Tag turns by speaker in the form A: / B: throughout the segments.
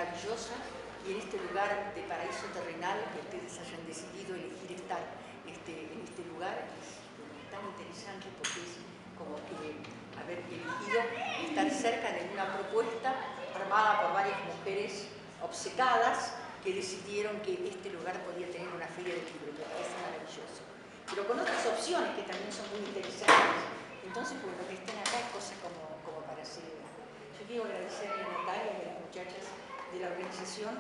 A: maravillosa, y en este lugar de paraíso terrenal que ustedes hayan decidido elegir estar en este lugar es tan interesante, porque es como que haber elegido estar cerca de una propuesta armada por varias mujeres obcecadas que decidieron que este lugar podía tener una feria de libros, que es maravilloso, pero con otras opciones que también son muy interesantes. Entonces, pues lo que estén acá es cosa como para celebrar. Yo quiero agradecerle a Natalia y a las muchachas de la organización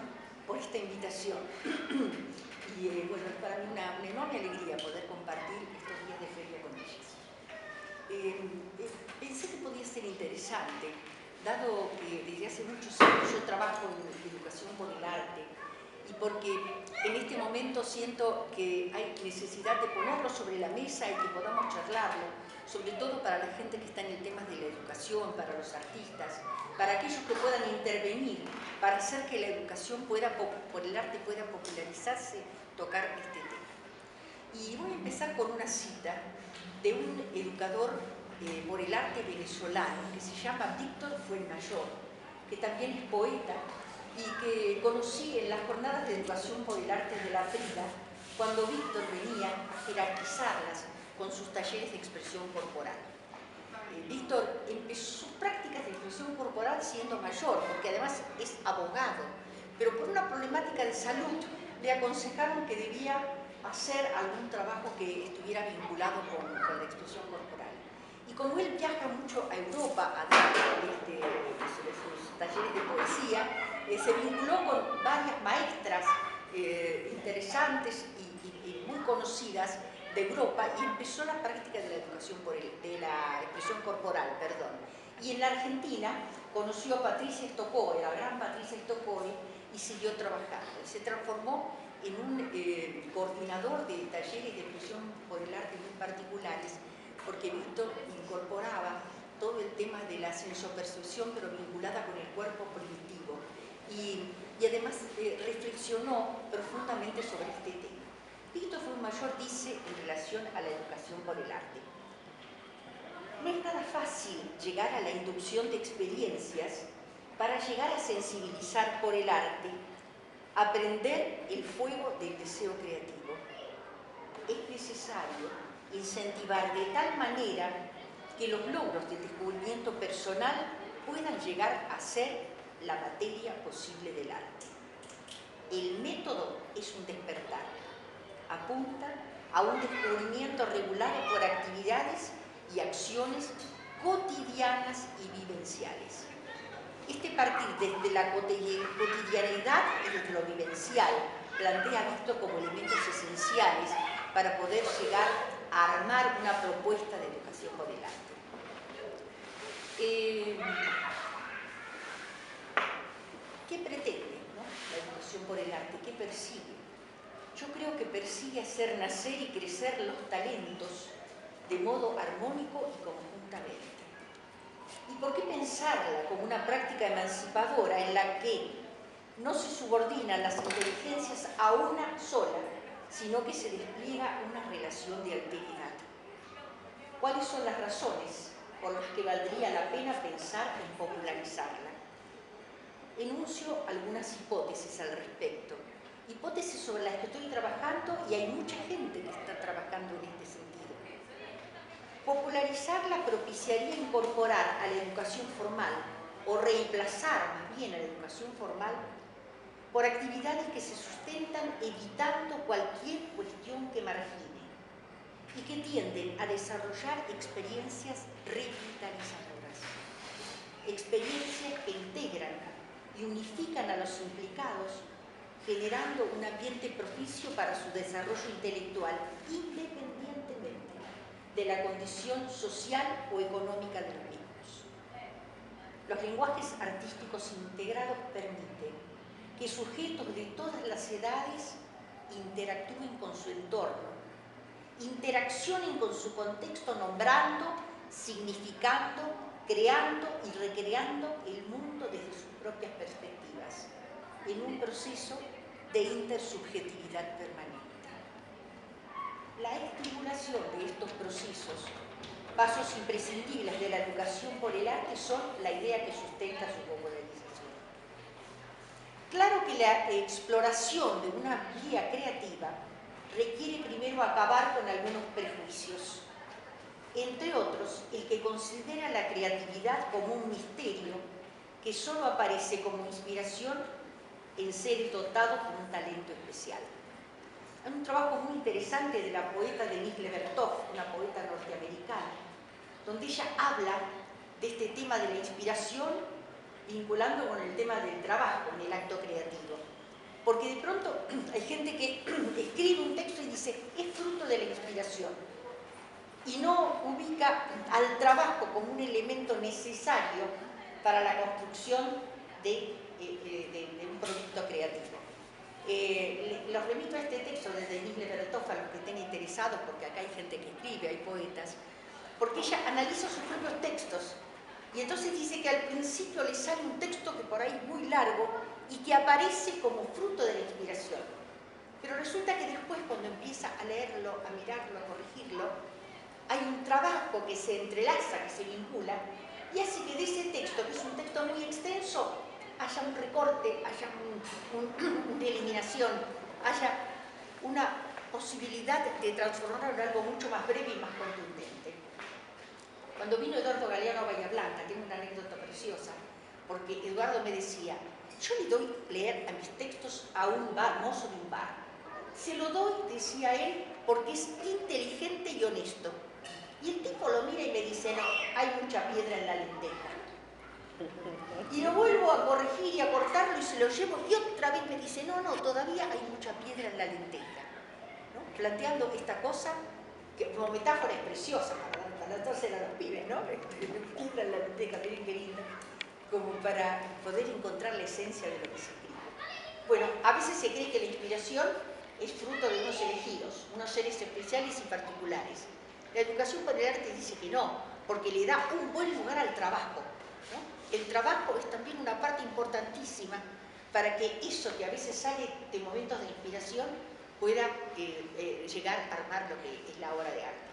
A: por esta invitación. Y bueno, es para mí una enorme alegría poder compartir estos días de feria con ellas. Pensé que podía ser interesante, dado que desde hace muchos años yo trabajo en educación por el arte, y porque en este momento siento que hay necesidad de ponerlo sobre la mesa y que podamos charlarlo, sobre todo para la gente que está en el tema de la educación, para los artistas, para aquellos que puedan intervenir, para hacer que la educación por el arte pueda popularizarse, tocar este tema. Y voy a empezar con una cita de un educador por el arte venezolano que se llama Víctor Fuenmayor, que también es poeta y que conocí en las jornadas de educación por el arte de la Frida, cuando Víctor venía a jerarquizarlas con sus talleres de expresión corporal. Víctor empezó sus prácticas de expresión corporal siendo mayor, porque además es abogado, pero por una problemática de salud le aconsejaron que debía hacer algún trabajo que estuviera vinculado con la expresión corporal. Y como él viaja mucho a Europa a dar sus talleres de poesía, se vinculó con varias maestras interesantes y muy conocidas de Europa, y empezó la práctica de la educación de la expresión corporal, perdón. Y en la Argentina conoció a Patricia Stokoe, la gran Patricia Stokoe, y siguió trabajando. Se transformó en un coordinador de talleres de expresión por el arte muy particulares, porque Víctor incorporaba todo el tema de la sensopercepción, pero vinculada con el cuerpo primitivo, y además reflexionó profundamente sobre este tema. Víctor Fuenmayor dice en relación a la educación por el arte: no es nada fácil llegar a la inducción de experiencias para llegar a sensibilizar por el arte, aprender el fuego del deseo creativo. Es necesario incentivar de tal manera que los logros de descubrimiento personal puedan llegar a ser la materia posible del arte. El método es un despertar, apunta a un descubrimiento regulado por actividades y acciones cotidianas y vivenciales. Este partir desde la cotidianidad y desde lo vivencial plantea Víctor como elementos esenciales para poder llegar a armar una propuesta de educación por el arte. ¿Qué pretende, no, la educación por el arte? ¿Qué persigue? Yo creo que persigue hacer nacer y crecer los talentos de modo armónico y conjuntamente. ¿Y por qué pensarla como una práctica emancipadora en la que no se subordinan las inteligencias a una sola, sino que se despliega una relación de alteridad? ¿Cuáles son las razones por las que valdría la pena pensar en popularizarla? Enuncio algunas hipótesis al respecto, hipótesis sobre las que estoy trabajando, y hay mucha gente que está trabajando en este sentido. Popularizarla propiciaría incorporar a la educación formal, o reemplazar más bien a la educación formal, por actividades que se sustentan evitando cualquier cuestión que margine y que tienden a desarrollar experiencias revitalizadoras, experiencias que integran y unifican a los implicados, generando un ambiente propicio para su desarrollo intelectual, independientemente de la condición social o económica de los mismos. Los lenguajes artísticos integrados permiten que sujetos de todas las edades interactúen con su entorno, interaccionen con su contexto, nombrando, significando, creando y recreando el mundo desde sus propias perspectivas, en un proceso de intersubjetividad permanente. La estimulación de estos procesos, pasos imprescindibles de la educación por el arte, son la idea que sustenta su popularización. Claro que la exploración de una vía creativa requiere primero acabar con algunos prejuicios, entre otros el que considera la creatividad como un misterio que solo aparece como inspiración en seres dotados con un talento especial. Hay un trabajo muy interesante de la poeta Denise Levertov, una poeta norteamericana, donde ella habla de este tema de la inspiración vinculando con el tema del trabajo en el acto creativo. Porque de pronto hay gente que escribe un texto y dice, es fruto de la inspiración, y no ubica al trabajo como un elemento necesario para la construcción de un producto creativo. Los remito a este texto de Denise Levertov a los que estén interesados, porque acá hay gente que escribe, hay poetas, porque ella analiza sus propios textos y entonces dice que al principio le sale un texto que por ahí es muy largo y que aparece como fruto de la inspiración, pero resulta que después, cuando empieza a leerlo, a mirarlo, a corregirlo, hay un trabajo que se entrelaza, que se vincula y hace que de ese texto, que es un texto muy extenso, haya un recorte, haya una eliminación, haya una posibilidad de transformarlo en algo mucho más breve y más contundente. Cuando vino Eduardo Galeano a Bahía Blanca, tengo una anécdota preciosa, porque Eduardo me decía, yo le doy leer a mis textos a un mozo de un bar. Se lo doy, decía él, porque es inteligente y honesto. Y el tipo lo mira y me dice, no, hay mucha piedra en la lenteja. Y lo vuelvo a corregir y a cortarlo y se lo llevo y otra vez me dice, no, no, todavía hay mucha piedra en la lenteja, ¿no? Planteando esta cosa que como metáfora es preciosa para todos eran los pibes, ¿no? Piedra en la lenteja, miren qué linda, como para poder encontrar la esencia de lo que se escribe. Bueno, a veces se cree que la inspiración es fruto de unos elegidos, unos seres especiales y particulares. La educación por el arte dice que no, porque le da un buen lugar al trabajo, ¿no? El trabajo es también una parte importantísima para que eso que a veces sale de momentos de inspiración pueda llegar a armar lo que es la obra de arte.